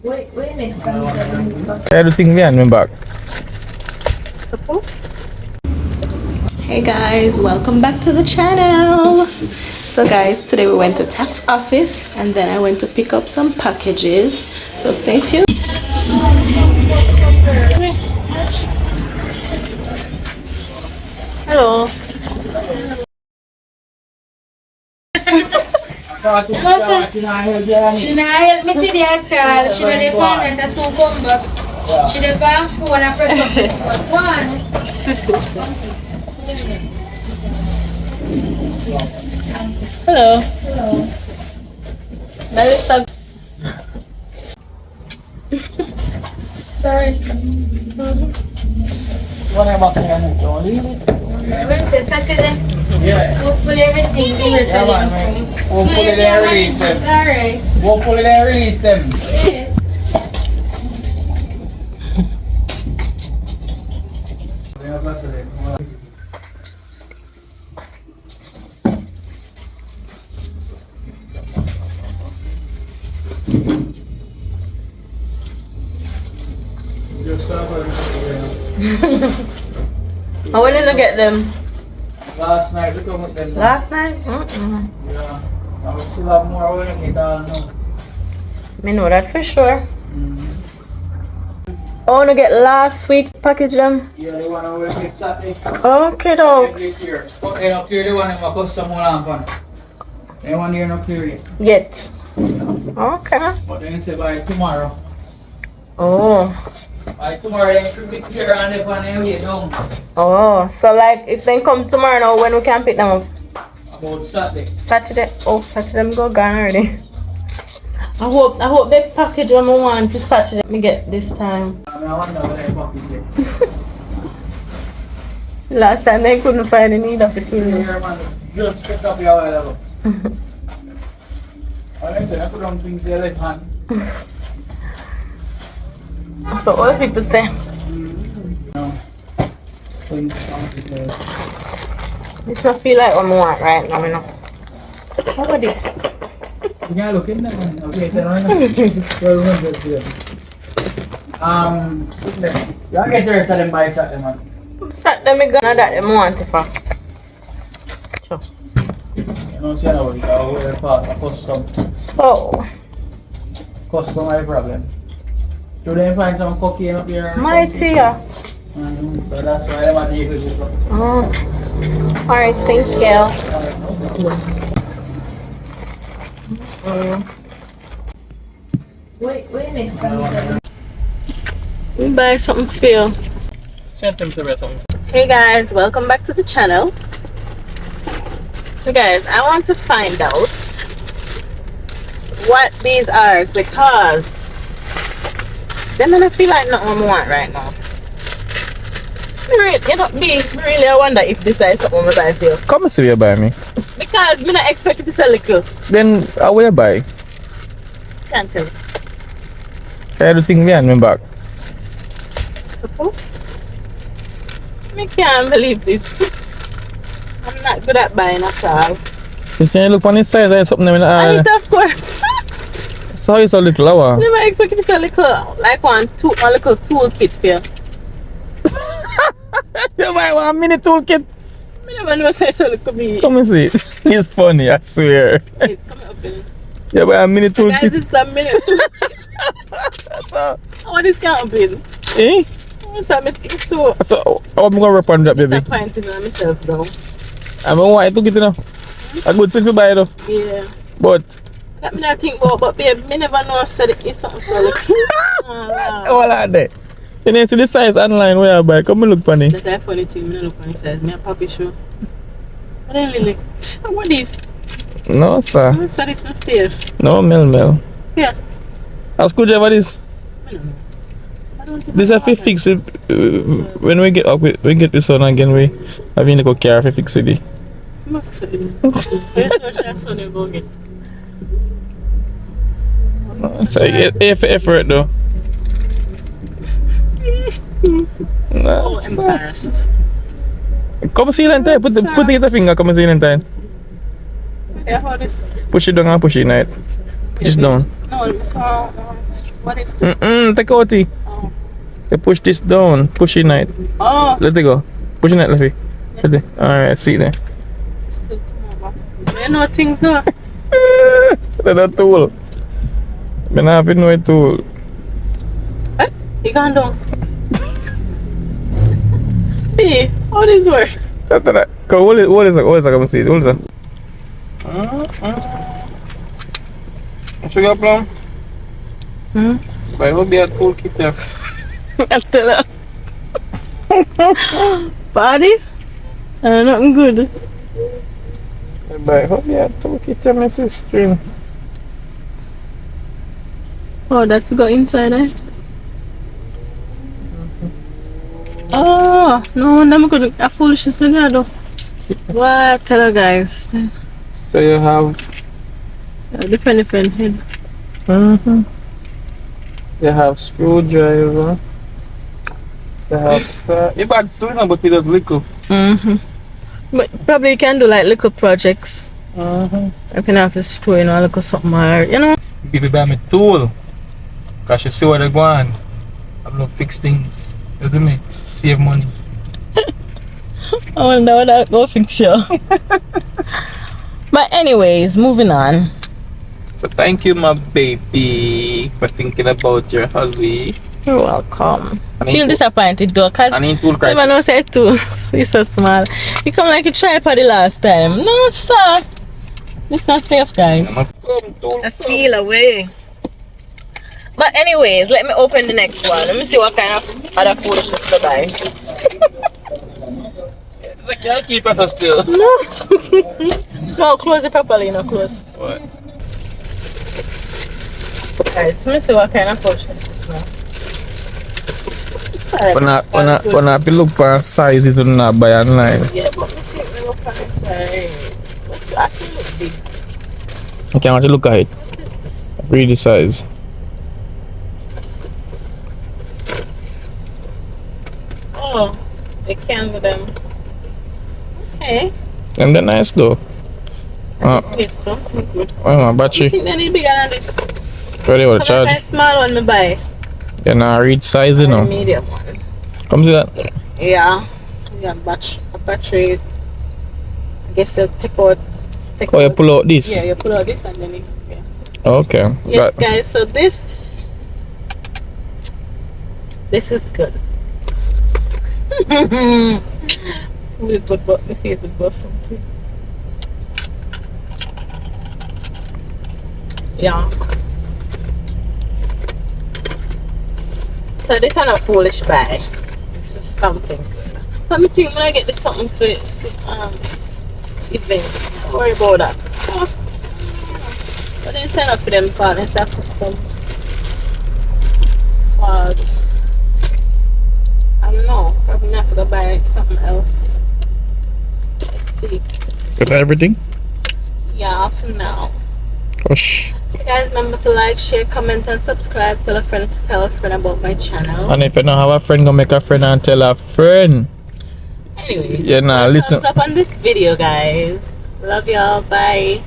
Wait next time. Everything me and me back. Suppose. Hey guys, welcome back to the channel. So guys, today we went to tax office and then I went to pick up some packages. So stay tuned. Hello. She not help me today at all. She not depend on so come back. She depend phone and press up the one. Hello. Hello. Melissa. Sorry. What about the Wednesday, Saturday. Yeah. Hopefully everything is Yeah, man. Hopefully they release them. Alright. Hopefully they release them. Yes. I went in to get them. Last night, look at them. Last night? Yeah. I would still have more when you get no. Me know that for sure. I want to get last week package them. Yeah, the one I will get Saturday. Okay, dogs. But they don't clear the one in my custom one. They want you not clear it. Yet. Okay. But then say by tomorrow. Oh. By tomorrow, they should be clear on the one and we don't. Oh. So like if they come tomorrow now, when we can pick them up? About Saturday. Saturday. Oh, Saturday I'm gone already. I hope they package what I want for Saturday. Me get this time. I wonder what they package it. Last time they couldn't find any need of the children. Here, man. Just pick up your level. I said I put on things there like hand. So all people say. No. Things complicated. This one feel like what I want right now, you know. How about this? You can look in there. Okay, then I know. Well, we'll just do it. You get there, tell them by Saturday, man. Sat them me gonna that them want it for. Sure. You know, see how we go. We're custom. So Custom, my problem. Should they find some cocaine up here? Or my something? tea. So that's why I'm at the ecosystem. Oh. Alright, thank you. Wait next time. We buy something for you. Send them to me something. Hey guys, welcome back to the channel. So guys, I want to find out what these are because them don't feel like nothing I want right now. I wonder if this is something I buy for you. Come and see you buy me. Because I not expect it to sell little. Then I will buy. Can't tell. Everything me and me back. Suppose. I can't believe this. I'm not good at buying at all. You look on the size and something And it of course. so it's a little lower. I never expected to sell little like a little toolkit for you. You buy one mini toolkit. I never know say so little me. Come and see it. It's funny, I swear. Wait, come up here. You buy a mini Guys, toolkit. this is a minute toolkit. What is can't be? Eh? What's that make too? So, how am I going to rap on that, baby? Disappointed in myself though. I'm going to get it now. A good thing to buy though. Yeah. But, That me not think about, but babe, me never know said it is something so like. all like that. You need to see the size online where I buy. Come and look for it. That's a funny thing, me no look on the size. Me a puppy show. What the lily? What is? No, sir. So this not safe. No, Mel. Yeah. How screwdriver this? I don't know. I don't think This I have to fix it when we get up. We get this on again. We have to go car to fix it. Max it. Where's your son you go get? So effort though. So embarrassed. Come see it time. Put the finger. Come see it time. Yeah, how this? Push it down and push it right. Push it down. No, so What is Take out it. Oh. You push this down. Push it night. Oh. Let it go. Push it night, Leffy. Let it. Alright, see there. Still come over. You know things now. That's a tool. I have to know a tool. Eh? You gone down. Hey, how this work? Come, hold it, come see it. Hold it. Sugar plum? But I hope you have a toolkit there. I tell her. Parties? Nothing good. But I hope you have a toolkit there, my sister. Oh, that we got inside, eh? Oh, no, I'm gonna a foolishness in there though. What? Tell her guys. So you have Different head. you have screwdriver. You have you bad still not, but it does little. But probably you can do like little projects. You You can have a screw in or look something or, you know. give me my tool. Cause you see what they go on. I'm not fix things. Isn't me? Save money. I wonder what that go fix you. But anyways, moving on. So thank you, my baby, for thinking about your huzzy. You're welcome. I need Feel to- disappointed though, cause I need tool I know crisis. say too. It's so small. You come like a tripod the last time. No sir. It's not safe, guys. Come, tool. I feel away. But anyways, let me open the next one. Let me see what kind of other foolishness to buy. I can't keep us still. No. No, close it properly, no close. What? Guys, let me see what kind of foolishness this now. When I look for sizes and not buy online. Yeah, but me think we look on the side. But you actually look big. I can't look at it. What is this? Read the size. Oh, they can with them. Okay. And they're nice though. Let's get something good. Oh, my You battery. think they need bigger than this? Ready for How charge? about a small one me buy? You know, read size, you Or a know. medium one. Come see that. Yeah. Yeah, a battery. I guess you take out. Oh, you pull out this? Yeah, you pull out this and then you. Yeah. Okay. Yes, Got- guys. So this is good. We good, but my favorite was something. Yeah. So this is not a foolish buy. This is something good. Let me think when I get this something for event. Don't worry about that. But then sign up for them for it's a customs. But I don't know. Probably not to buy something else. Let's see. Got everything? Yeah, for now. Gosh. So guys, remember to like, share, comment, and subscribe. Tell a friend to tell a friend about my channel. And if you don't have a friend, go make a friend and tell a friend. Anyway, Yeah, nah, listen. thumbs up on this video, guys. Love y'all. Bye.